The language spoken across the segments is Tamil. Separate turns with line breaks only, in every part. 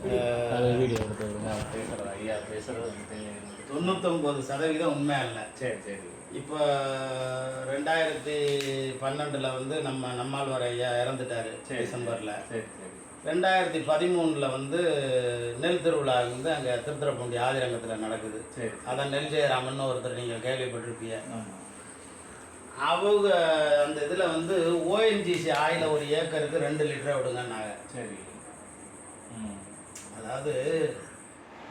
வீடியோ எடுத்து பேசுகிறது ஐயா பேசுகிறது வந்து
99% உண்மை இல்லை.
சரி சரி.
இப்போ 2012 வந்து நம்மாழ்வார் ஐயா இறந்துட்டார் டிசம்பரில்.
சரி சரி.
2013 வந்து நெல் திருவிழா வந்து அங்கே திருத்துறைப்பூண்டி ஆதிரங்கத்தில் நடக்குது.
சரி.
அதான் நெல் ஜெயராமன் ஒருத்தர் நீங்கள் கேள்விப்பட்டிருப்பீங்க.
ஆமாம்.
அவங்க அந்த இதில் வந்து ஓஎன்ஜிசி ஆயில ஒரு ஏக்கருக்கு 2 லிட்டரை விடுங்கன்னாங்க.
சரி.
அதாவது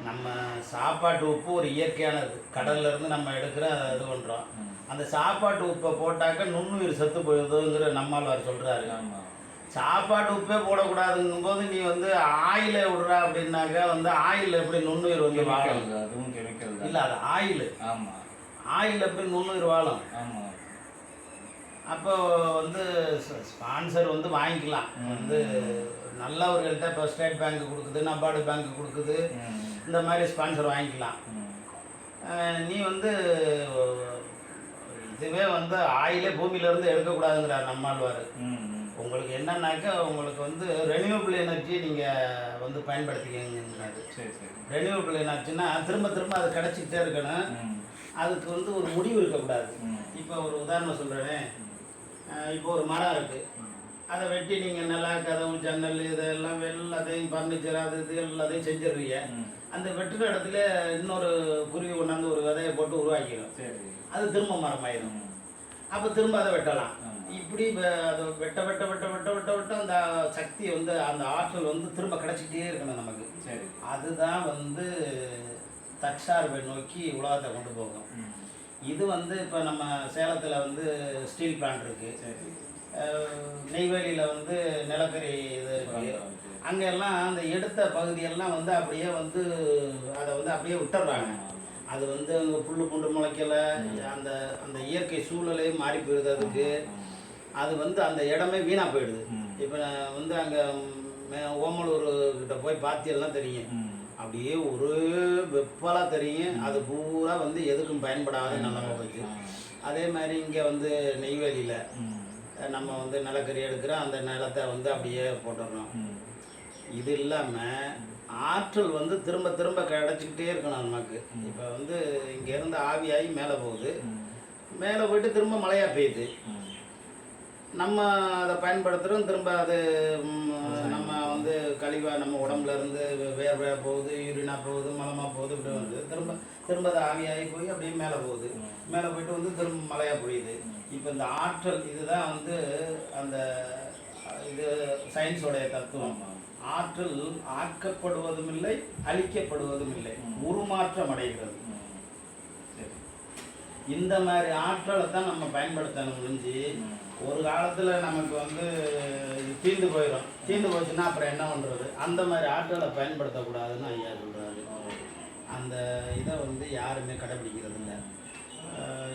நம்ம சாப்பாட்டு உப்பு ஒரு இயற்கையானது, கடல்லேருந்து நம்ம எடுக்கிற இது பண்ணுறோம். அந்த சாப்பாட்டு உப்பை போட்டாக்க நுண்ணுயிர் செத்து போயிடுதுங்கிற நம்மாழ்வார் சொல்கிறாரு. சாப்பாட்டு உப்பே போடக்கூடாதுங்கும் போது நீ வந்து ஆயில விடுறா அப்படின்னாக்கா வந்து ஆயில் எப்படி நுண்ணுயிர் வந்து வாழும்? இல்லை, அது ஆயில். ஆமாம், ஆயில் எப்படி நுண்ணுயிர் வாழும்? ஆமாம். அப்போ வந்து ஸ்பான்சர் வந்து வாங்கிக்கலாம். வந்து நல்லவர்கள்ட்ட இப்போ ஸ்டேட் பேங்க் கொடுக்குது, நபார்டு பேங்க் கொடுக்குது, இந்த மாதிரி ஸ்பான்சர் வாங்கிக்கலாம். நீ வந்து இதுவே வந்து ஆயிலே பூமியிலேருந்து எடுக்கக்கூடாதுங்கிறார் நம்மாழ்வார். உங்களுக்கு என்னன்னாக்கா உங்களுக்கு வந்து ரெனியூவபிள் எனர்ஜி நீங்கள் வந்து பயன்படுத்திக்கிறாரு. ரெனியூவபிள் எனர்ஜினா திரும்ப திரும்ப அது கிடச்சிக்கிட்டே இருக்கணும். அதுக்கு வந்து ஒரு முடிவு இருக்கக்கூடாது. இப்போ ஒரு உதாரணம் சொல்கிறேன். இப்போ ஒரு மரம் இருக்குது, அதை வெட்டி நீங்கள் நல்லா கதவு ஜன்னல் இதெல்லாம் எல்லாத்தையும் ஃபர்னிச்சர் அது இது எல்லாத்தையும் செஞ்சிடுறீங்க. அந்த வெட்டுற இடத்துல இன்னொரு குருவி கொண்டாந்து ஒரு விதையை போட்டு உருவாக்கிடும். அது திரும்ப மரமாயிடும். அப்போ திரும்ப அதை வெட்டலாம். இப்படி அதை வெட்ட வெட்ட வெட்ட வெட்ட வெட்ட வெட்ட அந்த சக்தி வந்து அந்த ஆற்றல் வந்து திரும்ப கிடச்சிக்கிட்டே இருக்கணும் நமக்கு. அதுதான் வந்து தற்சார்பை நோக்கி உலகத்தை கொண்டு போகும். இது வந்து இப்போ நம்ம சேலத்தில் வந்து ஸ்டீல் பிளான்ட் இருக்குது, நெய்வேலியில் வந்து நிலக்கரி இது இருக்குது. அங்கெல்லாம் அந்த எடுத்த பகுதியெல்லாம் வந்து அப்படியே வந்து அதை வந்து அப்படியே விட்டுறாங்க. அது வந்து அங்கே புல் பூண்டு முளைக்கலை, அந்த அந்த இயற்கை சூழலே மாறி போயிடுது. அதுக்கு அது வந்து அந்த இடமே வீணாக போயிடுது. இப்போ வந்து அங்கே ஓமலூர் கிட்ட போய் பாத்தியெல்லாம் தெரியும், அப்படியே ஒரு வெப்பலாக தெரியும். அது பூரா வந்து எதுக்கும் பயன்படாத நிலமை போச்சு. அதே மாதிரி இங்கே வந்து நெய்வேலியில் நம்ம வந்து நிலக்கரி எடுக்கிற அந்த நிலத்தை வந்து அப்படியே போட்டுடுறோம். இது இல்லாமல் ஆற்றல் வந்து திரும்ப திரும்ப கிடச்சிக்கிட்டே இருக்கணும் நமக்கு. இப்போ வந்து இங்கேருந்து ஆவியாகி மேலே போகுது, மேலே போயிட்டு திரும்ப மழையாக பெய்யுது. நம்ம அதை பயன்படுத்துகிறோம், திரும்ப அது நம்ம வந்து கழிவாக நம்ம உடம்புல இருந்து வேர்வை போகுது, யூரினாக போகுது, மலமாக போகுது, இப்படி வந்து திரும்ப திரும்ப அது ஆவியாகி போய் அப்படியே மேலே போகுது. மேலே போய்ட்டு வந்து திரும்ப மழையாக பொழியுது. இப்போ இந்த ஆற்றல் இதுதான் வந்து அந்த இது சயின்ஸோடைய தத்துவம். ஆற்றல் ஆக்கப்படுவதும் இல்லை, அழிக்கப்படுவதும் இல்லை, உருமாற்றம் அடைகிறது. இந்த மாதிரி ஆற்றலை தான் நம்ம பயன்படுத்தணும். முடிஞ்சு ஒரு காலத்தில் நமக்கு வந்து தீர்ந்து போயிடும். தீர்ந்து போச்சுன்னா அப்புறம் என்ன பண்ணுறது? அந்த மாதிரி ஆற்றலை பயன்படுத்தக்கூடாதுன்னு ஐயா சொல்கிறாரு. அந்த இதை வந்து யாருமே கடைப்பிடிக்கிறது இல்லை.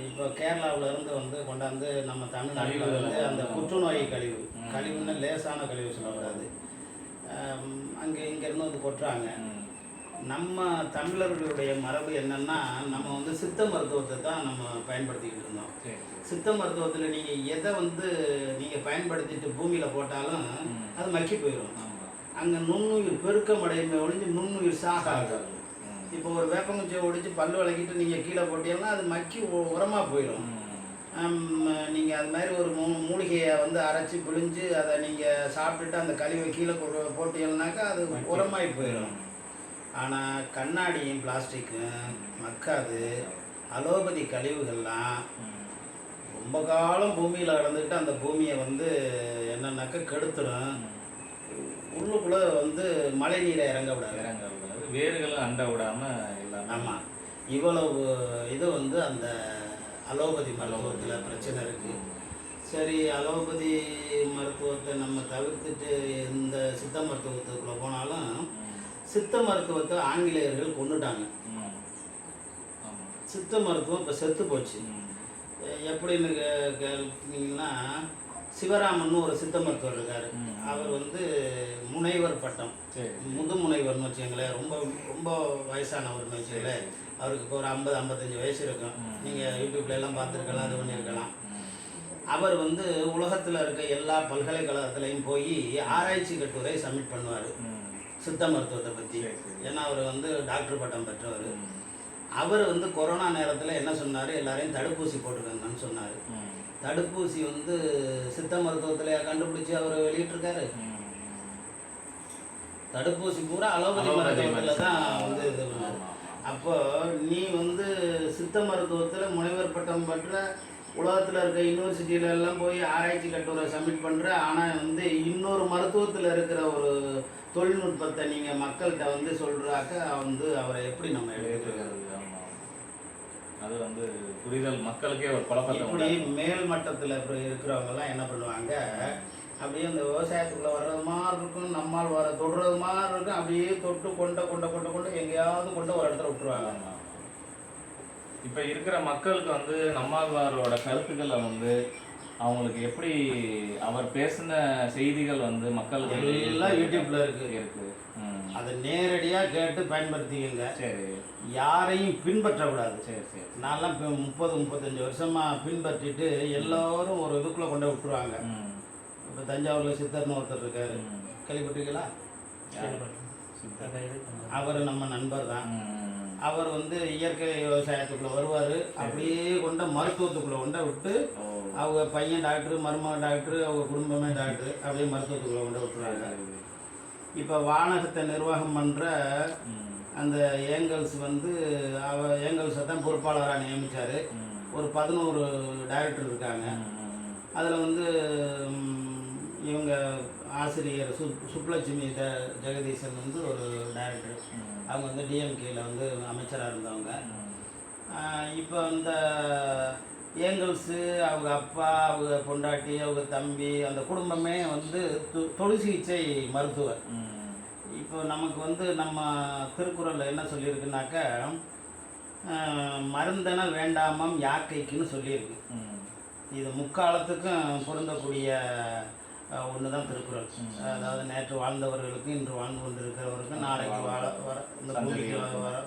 இப்போ கேரளாவிலேருந்து வந்து கொண்டாந்து நம்ம தமிழ்நாட்டில் வந்து அந்த புற்றுநோய் கழிவுன்னு லேசான கழிவு சொல்லக்கூடாது, அங்கே இங்கேருந்து வந்து கொட்டுறாங்க. நம்ம தமிழர்களுடைய மரபு என்னென்னா, நம்ம வந்து சித்த மருத்துவத்தை தான் நம்ம பயன்படுத்திக்கிட்டு இருந்தோம். சித்த மருத்துவத்தில் நீங்கள் எதை வந்து நீங்கள் பயன்படுத்திட்டு பூமியில் போட்டாலும் அது மக்கி போயிடும். அங்கே நுண்ணுயிர் பெருக்கம் அடையுமே ஒழிஞ்சு நுண்ணுயிர் சாகாது. இப்போ ஒரு வேப்பங்குச்சியை ஒடிச்சு பல் விளக்கிட்டு நீங்கள் கீழே போட்டீங்கன்னா அது மக்கி உரமாக போயிடும். நீங்கள் அது மாதிரி ஒரு மூலிகையை வந்து அரைச்சி பிழிஞ்சு அதை நீங்கள் சாப்பிட்டுட்டு அந்த கழிவை கீழே போட்டீங்கன்னாக்கா அது உரமாகி போயிடும். ஆனால் கண்ணாடியும் பிளாஸ்டிக்கும் மக்காது. அலோபதி கழிவுகள்லாம் ரொம்ப காலம் பூமியில் கடந்துக்கிட்டு அந்த பூமியை வந்து என்னன்னாக்கா கெடுத்துடும். உள்ளுக்குள்ளே வந்து மழை நீரை இறங்க விடாது,
வேர்கள் அண்ட விடாமல் இல்லாமல்.
ஆமாம், இவ்வளவு இது வந்து அந்த அலோபதி மருத்துவத்தில் பிரச்சனை இருக்குது. சரி, அலோபதி மருத்துவத்தை நம்ம தவிர்த்துட்டு இந்த சித்த மருத்துவத்துக்குள்ளே போனாலும் சித்த மருத்துவத்தை ஆங்கிலேயர்கள் கொண்டுட்டாங்க. சித்த மருத்துவம் இப்போ செத்து போச்சு. எப்படின்னு கேட்டீங்கன்னா, சிவராமன் ஒரு சித்த மருத்துவர் இருக்கார். அவர் வந்து முனைவர் பட்டம், முதுமுனைவர்னு வச்சுங்களேன். ரொம்ப ரொம்ப வயசானவர்னு வச்சுங்களேன். அவருக்கு இப்போ ஒரு 50-55 வயசு இருக்கும். நீங்கள் யூடியூப்லாம் பார்த்துருக்கலாம், அது பண்ணியிருக்கலாம். அவர் வந்து உலகத்தில் இருக்க எல்லா பல்கலைக்கழகத்துலேயும் போய் ஆராய்ச்சி கட்டுரை சப்மிட் பண்ணுவார். சித்த மருத்துவத்தை பற்றி.
சரி, சரி.
ஏன்னா அவர் வந்து டாக்டர் பட்டம் பெற்றவர். அவர் வந்து கொரோனா நேரத்தில் என்ன சொன்னார், எல்லாரையும் தடுப்பூசி போட்டுக்கங்கன்னு சொன்னார். தடுப்பூசி வந்து சித்த மருத்துவத்தில் கண்டுபிடிச்சி அவர் வெளியிட்டிருக்காரு. தடுப்பூசி பூரா அலோபதி மருத்துவத்தில் தான் வந்து இது பண்ணார். அப்போ நீ வந்து சித்த மருத்துவத்தில் முனைவர் பட்டம் பெற்ற, உலகத்தில் இருக்க யூனிவர்சிட்டியில எல்லாம் போய் ஆராய்ச்சி கட்டுரை சப்மிட் பண்ணுற, ஆனால் வந்து இன்னொரு மருத்துவத்தில் இருக்கிற ஒரு தொழில்நுட்பத்தை நீங்கள் மக்கள்கிட்ட வந்து சொல்கிறாக்க வந்து அவரை எப்படி நம்ம எடுத்துக்கிறது?
அது வந்து புரிதல் மக்களுக்கே ஒரு குழப்பத்தை.
இப்படி மேல் மட்டத்தில் இருக்கிறவங்கெல்லாம் என்ன பண்ணுவாங்க, அப்படியே இந்த விவசாயத்துக்குள்ளே வர்றது மாதிரி இருக்கும், நம்மால் வர தொடுறது மாதிரி இருக்கும், அப்படியே தொட்டு கொண்ட எங்கேயாவது கொண்டு ஒரு இடத்துல விட்டுருவாங்க.
இப்போ இருக்கிற மக்களுக்கு வந்து நம்மாழ்வாரோட கருத்துக்களை வந்து அவங்களுக்கு எப்படி, அவர் பேசின செய்திகள் வந்து மக்களுக்கு
எல்லாம் யூடியூப்ல இருக்கு. அதை நேரடியாக கேட்டு பயன்படுத்திக்கங்க.
சரி.
யாரையும் பின்பற்றக்கூடாது.
சரி சரி.
நான்லாம் இப்போ 30-35 வருஷமாக பின்பற்றிட்டு எல்லோரும் ஒரு இதுக்குள்ளே கொண்டு விட்டுருவாங்க. இப்போ தஞ்சாவூரில் சித்தர்னு ஒருத்தர் இருக்காரு, கேள்விப்பட்டிருக்கீங்களா? அவர் நம்ம நண்பர் தான். அவர் வந்து இயற்கை விவசாயத்துக்குள்ளே வருவார், அப்படியே கொண்ட மருத்துவத்துக்குள்ளே கொண்ட விட்டு அவங்க பையன் டாக்டரு, மருமகன் டாக்டரு, அவங்க குடும்பமே டாக்டரு, அப்படியே மருத்துவத்துக்குள்ளே கொண்டு விட்டுருவாங்க. இப்போ வானகத்தை நிர்வாகம் பண்ணுற அந்த ஏங்கல்ஸ் வந்து ஏங்கல்ஸை தான் பொறுப்பாளராக நியமித்தார். ஒரு 11 டைரக்டர் இருக்காங்க. அதில் வந்து இவங்க ஆசிரியர் சுப்லட்சுமி ஜெகதீசன் வந்து ஒரு டைரக்டர். அவங்க வந்து டிஎம்கேயில் வந்து அமைச்சராக இருந்தவங்க. இப்போ இந்த ஏங்கல்ஸு, அவங்க அப்பா, அவங்க பொண்டாட்டி, அவங்க தம்பி, அந்த குடும்பமே வந்து தொழில் சிகிச்சை மருத்துவர். இப்போ நமக்கு வந்து நம்ம திருக்குறளில் என்ன சொல்லியிருக்குனாக்க, மருந்தென வேண்டாமம் யாக்கைக்குன்னு சொல்லியிருக்கு. இது முக்காலத்துக்கும் பொருந்தக்கூடிய ஒன்று தான் திருக்குறள். அதாவது நேற்று வாழ்ந்தவர்களுக்கு, இன்று வாழ்ந்து கொண்டு இருக்கிறவருக்கு, நாளைக்கு இந்த பூமிக்கு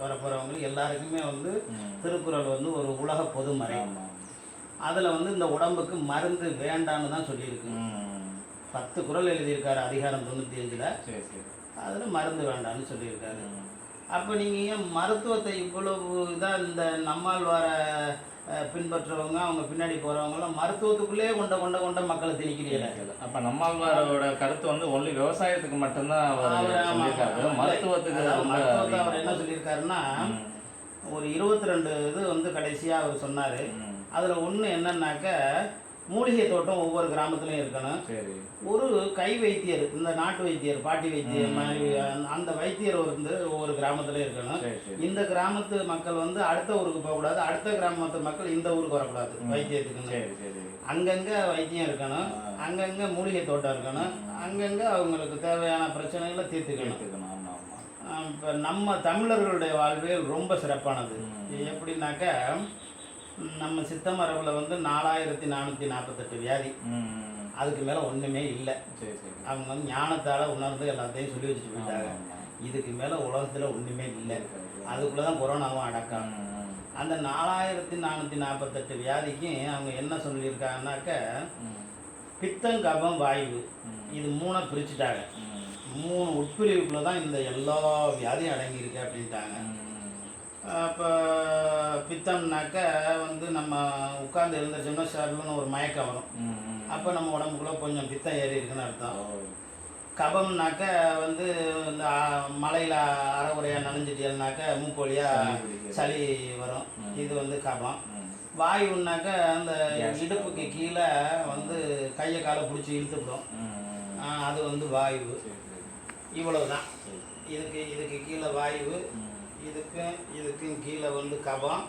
வரப்போகிறவங்களுக்கு எல்லாருக்குமே வந்து திருக்குறள் வந்து ஒரு உலக பொதுமறை. அதில் வந்து இந்த உடம்புக்கு மருந்து வேண்டான்னு தான் சொல்லியிருக்கு. 10 குறள் எழுதியிருக்காரு அதிகாரம் 95. அதில் மருந்து வேண்டான்னு சொல்லியிருக்காரு. அப்போ நீங்கள் ஏன் மருத்துவத்தை இவ்வளவு இதாக இந்த நம்மால் வர பின்பற்றவங்க, அவங்க பின்னாடி போகிறவங்களாம் மருத்துவத்துக்குள்ளே கொண்ட மக்களை திணிக்கிறீங்க?
அப்போ நம்மாழ்வாரோட கருத்து வந்து ஒன்லி விவசாயத்துக்கு மட்டும்தான் மருத்துவத்துக்கு
அவர் என்ன சொல்லியிருக்காருன்னா, ஒரு 22 இது வந்து கடைசியாக அவர் சொன்னார். அதில் ஒன்று என்னன்னாக்க, மூலிகை தோட்டம் ஒவ்வொரு கிராமத்துலையும் இருக்கணும். ஒரு கை வைத்தியர், இந்த நாட்டு வைத்தியர், பாட்டி வைத்தியர் மாதிரி அந்த வைத்தியர் வந்து ஒவ்வொரு கிராமத்துலையும் இருக்கணும். இந்த கிராமத்து மக்கள் வந்து அடுத்த ஊருக்கு போகக்கூடாது, அடுத்த கிராமத்து மக்கள் இந்த ஊருக்கு வரக்கூடாது வைத்தியத்துக்கு. அங்கங்கே வைத்தியம் இருக்கணும், அங்கங்கே மூலிகை தோட்டம் இருக்கணும், அங்கங்கே அவங்களுக்கு தேவையான பிரச்சனைகளை தீர்த்துக்கணும். இப்போ நம்ம தமிழர்களுடைய வாழ்வியல் ரொம்ப சிறப்பானது. எப்படின்னாக்க, நம்ம சித்த மரபில் வந்து 4448 வியாதி, அதுக்கு மேலே ஒன்றுமே இல்லை. அவங்க வந்து ஞானத்தால் உணர்ந்து எல்லாத்தையும் சொல்லி வச்சுட்டு போயிட்டாங்க. இதுக்கு மேலே உலகத்தில் ஒன்றுமே இல்லை. அதுக்குள்ளே தான் கொரோனாவும் அடக்கம். அந்த 4448 வியாதிக்கு அவங்க என்ன சொல்லியிருக்காங்கனாக்க, பித்தம், கபம், வாயு, இது 3 பிரிச்சுட்டாங்க. 3 உட்பிரிவுக்குள்ளே தான் இந்த எல்லா வியாதியும் அடங்கியிருக்கு அப்படின்ட்டாங்க. இப்போ பித்தம்னாக்க வந்து நம்ம உட்கார்ந்து எழுந்திரிச்சோம்னா சர்லுன்னு ஒரு மயக்கம் வரும். அப்போ நம்ம உடம்புக்குள்ளே கொஞ்சம் பித்தம் ஏறி இருக்குன்னு அர்த்தம். கபம்னாக்க வந்து இந்த மலையில் அரைகுறையாக நனைஞ்சிட்டேன்னாக்க மூக்கு வழியாக சளி வரும், இது வந்து கபம். வாயுன்னாக்க அந்த இடுப்புக்கு கீழே வந்து கையை காலை பிடிச்சி இழுத்துவிடும், அது வந்து வாயு. இவ்வளவு தான். இதுக்கு கீழே வாயு, இதுக்கும் கீழே வந்து கபம்,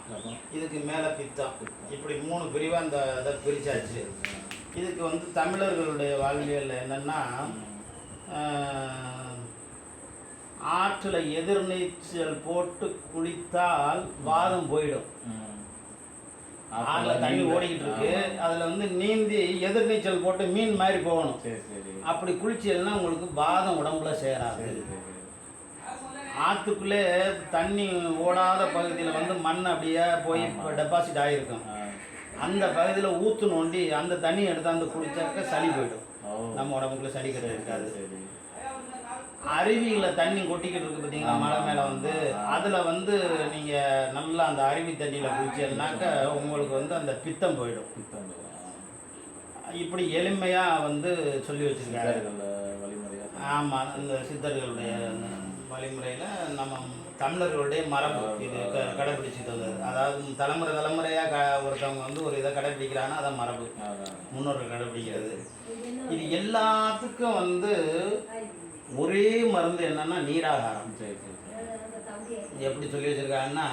இதுக்கு மேலே பித்தம். இப்படி 3 பிரிவாக அந்த இதை பிரித்தாச்சு. இதுக்கு வந்து தமிழர்களுடைய வாழ்வியலில் என்னென்னா, ஆற்றில் எதிர்நீச்சல் போட்டு குளித்தால் வாதம் போயிடும். ஆற்றில் தண்ணி ஓடிக்கிட்டு இருக்கு, அதில் வந்து நீந்தி எதிர்நீச்சல் போட்டு மீன் மாதிரி போகணும். அப்படி குளிச்சல்னா உங்களுக்கு வாதம் உடம்புல சேராது. ஆற்றுக்குள்ளே தண்ணி ஓடாத பகுதியில் வந்து மண் அப்படியே போய் டெபாசிட் ஆகிருக்கும். அந்த பகுதியில் ஊற்று நோண்டி அந்த தண்ணி எடுத்து அந்த குடிச்சாக்க சளி போயிடும். நம்ம உடம்புக்குள்ள சளி கட்டு இருக்காது. அருவியில் தண்ணி கொட்டிக்கிட்டு இருக்கு பார்த்தீங்களா, மலை மேலே வந்து அதில் வந்து நீங்கள் நல்லா அந்த அருவி தண்ணியில் குளிச்சதுனாக்க உங்களுக்கு வந்து அந்த பித்தம் போயிடும். இப்படி எளிமையாக வந்து சொல்லி வச்சுருக்காரு
வழிமுறையாக.
ஆமாம், இந்த சித்தர்களுடைய வழிமுறையில் நம்ம தமிழர்களுடைய மரபு இது கடைப்பிடிச்சிட்டு வந்தது. அதாவது தலைமுறை தலைமுறையாக ஒருத்தவங்க வந்து ஒரு இதை கடைப்பிடிக்கிறாங்கன்னா அதான் மரபு, முன்னோர்கள் கடைப்பிடிக்கிறது. இது எல்லாத்துக்கும் வந்து ஒரே மருந்து என்னன்னா நீராகாரம். எப்படி சொல்லி வச்சிருக்காங்கன்னா,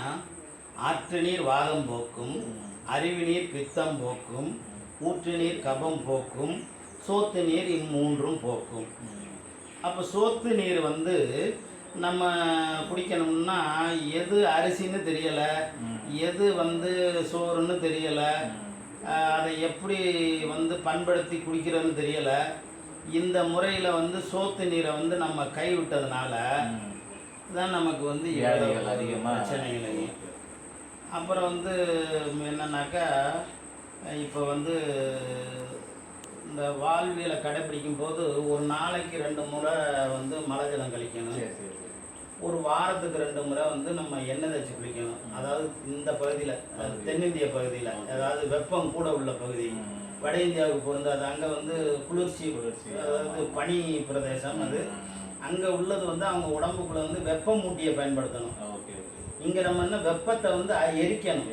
ஆற்று நீர் வாதம் போக்கும், அருவி நீர் பித்தம் போக்கும், ஊற்று நீர் கபம் போக்கும், சோத்து நீர் இம்மூன்றும் போக்கும். அப்போ சோத்து நீர் வந்து நம்ம குடிக்கணும்னா எது அரிசின்னு தெரியலை, எது வந்து சோறுன்னு தெரியலை, அதை எப்படி வந்து பண்படுத்தி குடிக்கிறதுன்னு தெரியலை. இந்த முறையில் வந்து சோத்து நீரை வந்து நம்ம கைவிட்டதுனால தான் நமக்கு வந்து
அதிகமாக
பிரச்சனைகள். அப்புறம் வந்து என்னன்னாக்கா, இப்போ வந்து இந்த வாழ்வியலை கடைப்பிடிக்கும் போது ஒரு நாளைக்கு 2 முறை வந்து மலை ஜலம் கழிக்கணும், ஒரு வாரத்துக்கு 2 முறை வந்து நம்ம எண்ணெய் தேய்ச்சி குளிக்கணும். அதாவது இந்த பகுதியில் தென்னிந்திய பகுதியில், அதாவது வெப்பம் கூட உள்ள பகுதி, வட இந்தியாவுக்கு பொருந்தாது. அங்கே வந்து குளிர்ச்சி, அதாவது பனி பிரதேசம் அது. அங்கே உள்ளது வந்து அவங்க உடம்புக்குள்ள வந்து வெப்பமூட்டியை பயன்படுத்தணும். இங்கே நம்ம என்ன வெப்பத்தை வந்து எரிக்கணும்.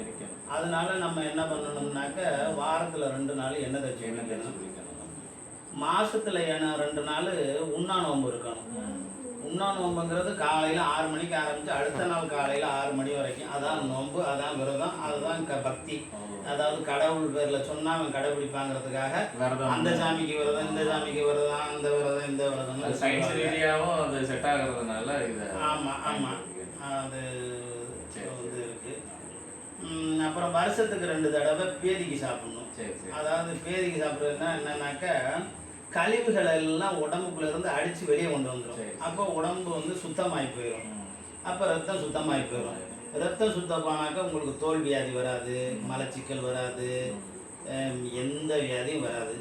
அதனால நம்ம என்ன பண்ணணும்னாக்க வாரத்தில் 2 நாள் எண்ணெய் தேய்ச்சி குளிக்கணும். மாசத்துல 2 நாள் உண்ணா நோன்பு இருக்கணும். உண்ணா நோன்புங்கிறது காலையில் 6 மணிக்கு ஆரம்பித்து அடுத்த நாள் காலையில் 6 மணி வரைக்கும். அதான் நோன்பு, அதான் விரதம், அதுதான் பக்தி. அதாவது கடவுள் பேரில் சொன்னால் அவன் கடைபிடிப்பாங்கிறதுக்காக அந்த சாமிக்கு விரதம், இந்த சாமிக்கு விரதம், அந்த விரதம், இந்த விரதம்
சயின்ஸ் ரீதியாகவும் அது செட் ஆகிறதுனால இது.
ஆமாம் ஆமாம், அது வந்து இருக்குது. அப்புறம் வருஷத்துக்கு 2 தடவை பேதிக்கு சாப்பிடணும். அதாவது பேதிக்கு சாப்பிட்றதுன்னா என்னன்னாக்க, கழிவுகளை எல்லாம் உடம்புக்குள்ள இருந்து அடித்து வெளியே கொண்டு வந்துடும். அப்போ உடம்பு வந்து சுத்தமாகி போயிடும். அப்போ ரத்தம் சுத்தமாகி போயிடும். ரத்தம் சுத்தமானாக்கா உங்களுக்கு தோல் வியாதி வராது, மலச்சிக்கல் வராது, எந்த வியாதியும் வராது.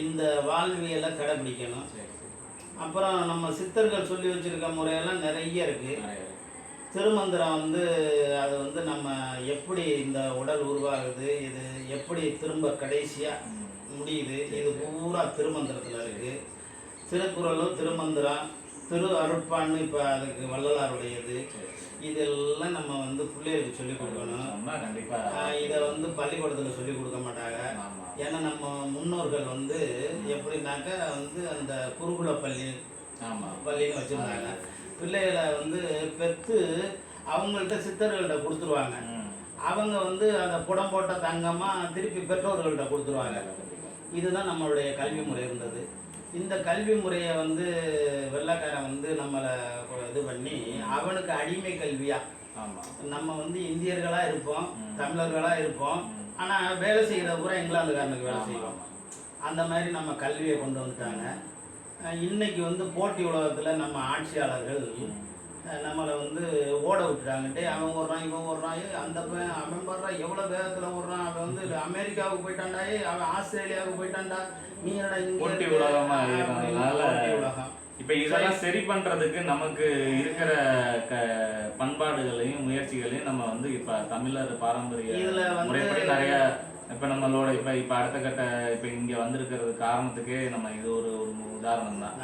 இந்த வாழ்வியலை கடைப்பிடிக்கணும். அப்புறம் நம்ம சித்தர்கள் சொல்லி வச்சுருக்க முறையெல்லாம் நிறைய இருக்குது. திருமந்திரம் வந்து அது வந்து நம்ம எப்படி இந்த உடல் உருவாகுது, இது எப்படி திரும்ப கடைசியாக முடியுது, இது பூரா திருமந்திரத்தில் இருக்குது. திருக்குறளும் திருமந்திரம், திரு அருட்பான்னு இப்போ அதுக்கு வள்ளலாருடையது. இதெல்லாம் நம்ம வந்து பிள்ளைகளுக்கு சொல்லிக் கொடுக்கணும். இதை வந்து பள்ளிக்கூடத்தில் சொல்லிக் கொடுக்க மாட்டாங்க. ஏன்னா நம்ம முன்னோர்கள் வந்து எப்படின்னாக்கா வந்து அந்த குருகுல பள்ளின்னு வச்சுருந்தாங்க. பிள்ளைகளை வந்து பெற்று அவங்கள்ட்ட சித்தர்கள்ட்ட கொடுத்துருவாங்க. அவங்க வந்து அந்த புடம் போட்ட தங்கமாக திருப்பி பெற்றோர்கள்ட்ட கொடுத்துருவாங்க. இதுதான் நம்மளுடைய கல்வி முறை இருந்தது. இந்த கல்வி முறையை வந்து வெள்ளைக்காரன் வந்து நம்மளை இது பண்ணி அவனுக்கு அடிமை கல்வியாக நம்ம வந்து இந்தியர்களாக இருப்போம், தமிழர்களாக இருப்போம், ஆனால் வேலை செய்கிற பூரா இங்கிலாந்துக்காரனுக்கு வேலை செய்வோம். அந்த மாதிரி நம்ம கல்வியை கொண்டு வந்துட்டாங்க. இன்னைக்கு வந்து போட்டி உலகத்தில் நம்ம ஆட்சியாளர்கள் நம்மளை வந்து ஓட விட்டுட்டாங்கட்டே. அவன் ஓடுறான், இவன் ஓடுறான், அந்த அவன் வர்றான், எவ்வளோ வேகத்தில் ஓடுறான், அவன் வந்து அமெரிக்காவுக்கு போயிட்டாண்டாயே, அவன் ஆஸ்திரேலியாவுக்கு போயிட்டான்டா, நீ என்னடா
போட்டி உலகம். இப்போ இதெல்லாம் சரி பண்ணுறதுக்கு நமக்கு இருக்கிற பண்பாடுகளையும் முயற்சிகளையும் நம்ம வந்து இப்போ தமிழர் பாரம்பரிய முறைப்படி நிறைய இப்போ நம்மளோட இப்போ அடுத்த கட்ட இப்போ இங்கே வந்திருக்கிறது காரணத்துக்கே நம்ம இது ஒரு உதாரணம் தான்.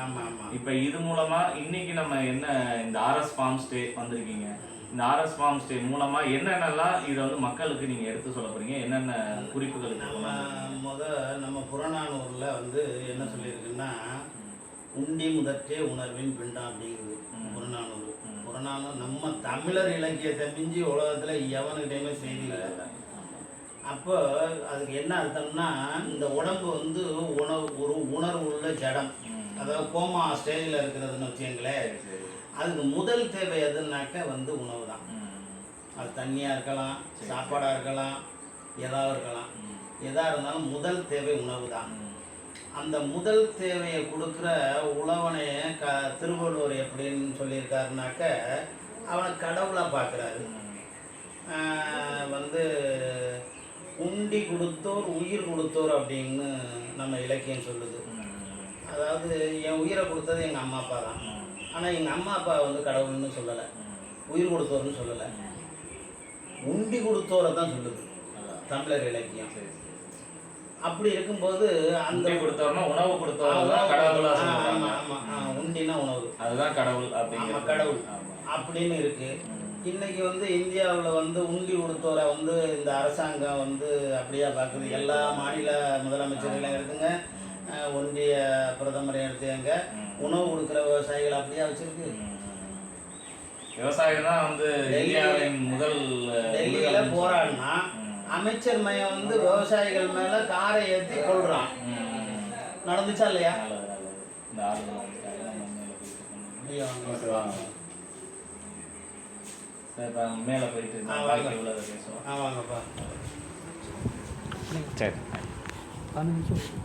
இப்போ இது மூலமாக இன்னைக்கு நம்ம என்ன இந்த ஆர்எஸ் ஃபார்ம் ஸ்டே வந்திருக்கீங்க, இந்த ஆர்எஸ் ஃபார்ம் ஸ்டே மூலமாக என்னென்னலாம் இதை வந்து மக்களுக்கு நீங்கள் எடுத்து சொல்ல போகிறீங்க, என்னென்ன குறிப்புகள்?
நம்ம புறநானூரில் வந்து என்ன சொல்லியிருக்குன்னா, உண்டி முதற்றே உணர்வின் பிண்டம் அப்படிங்கிறது புறநானூறு. புறநானூறு நம்ம தமிழர் இலக்கியத்தை மிஞ்சி உலகத்தில் எவனுக்கிட்டையுமே செய்தி இல்லை. அப்போ அதுக்கு என்ன அர்த்தம்னா, இந்த உடம்பு வந்து ஒரு உணர்வு உள்ள ஜடம், அதாவது கோமா ஸ்டேஜில் இருக்கிறதுன்னு வச்சுங்களேன். அதுக்கு முதல் தேவை எதுனாக்க வந்து உணவு தான். அது தண்ணியாக இருக்கலாம், சாப்பாடாக இருக்கலாம், எதாக இருக்கலாம். எதாக இருந்தாலும் முதல் தேவை உணவு தான். அந்த முதல் தேவையை கொடுக்குற உழவனைய திருவள்ளுவர் எப்படின்னு சொல்லியிருக்காருனாக்க, அவனை கடவுளாக பார்க்குறாரு. வந்து உண்டி கொடுத்தோர் உயிர் கொடுத்தோர் அப்படின்னு நம்ம இலக்கியம் சொல்லுது. அதாவது என் உயிரை கொடுத்தது எங்கள் அம்மா அப்பா தான். ஆனால் எங்கள் அம்மா அப்பா வந்து கடவுள்னு சொல்லலை, உயிர் கொடுத்தோர்னு சொல்லலை, உண்டி கொடுத்தோரை தான் சொல்லுது தமிழர் இலக்கியம். அப்படி இருக்கும்போது அந்த
கொடுத்தோம்னா உணவு கொடுத்தோம் கடவுள்.
உண்டினா உணவு,
அதுதான் கடவுள்.
அப்படிங்கிற கடவுள் அப்படின்னு இருக்கு. இன்னைக்கு வந்து இந்தியாவில் வந்து உண்டி கொடுத்தோரை வந்து இந்த அரசாங்கம் வந்து அப்படியே பார்க்குது. எல்லா மாநில முதலமைச்சர்களையும் எடுத்துங்க, ஒன்றிய பிரதமரை எடுத்துங்க, உணவு கொடுக்குற விவசாயிகள் அப்படியே வச்சிருக்கு.
விவசாயம் தான் வந்து இந்தியாவின் முதல்.
டெல்லியில போராடினா அமைச்சர் மையம் வந்து விவசாயிகள் மேல காரை ஏற்றி கொள்றான். நடந்துச்சா இல்லையா?
மேல போயிட்டு
வாங்கப்பா.
சரி.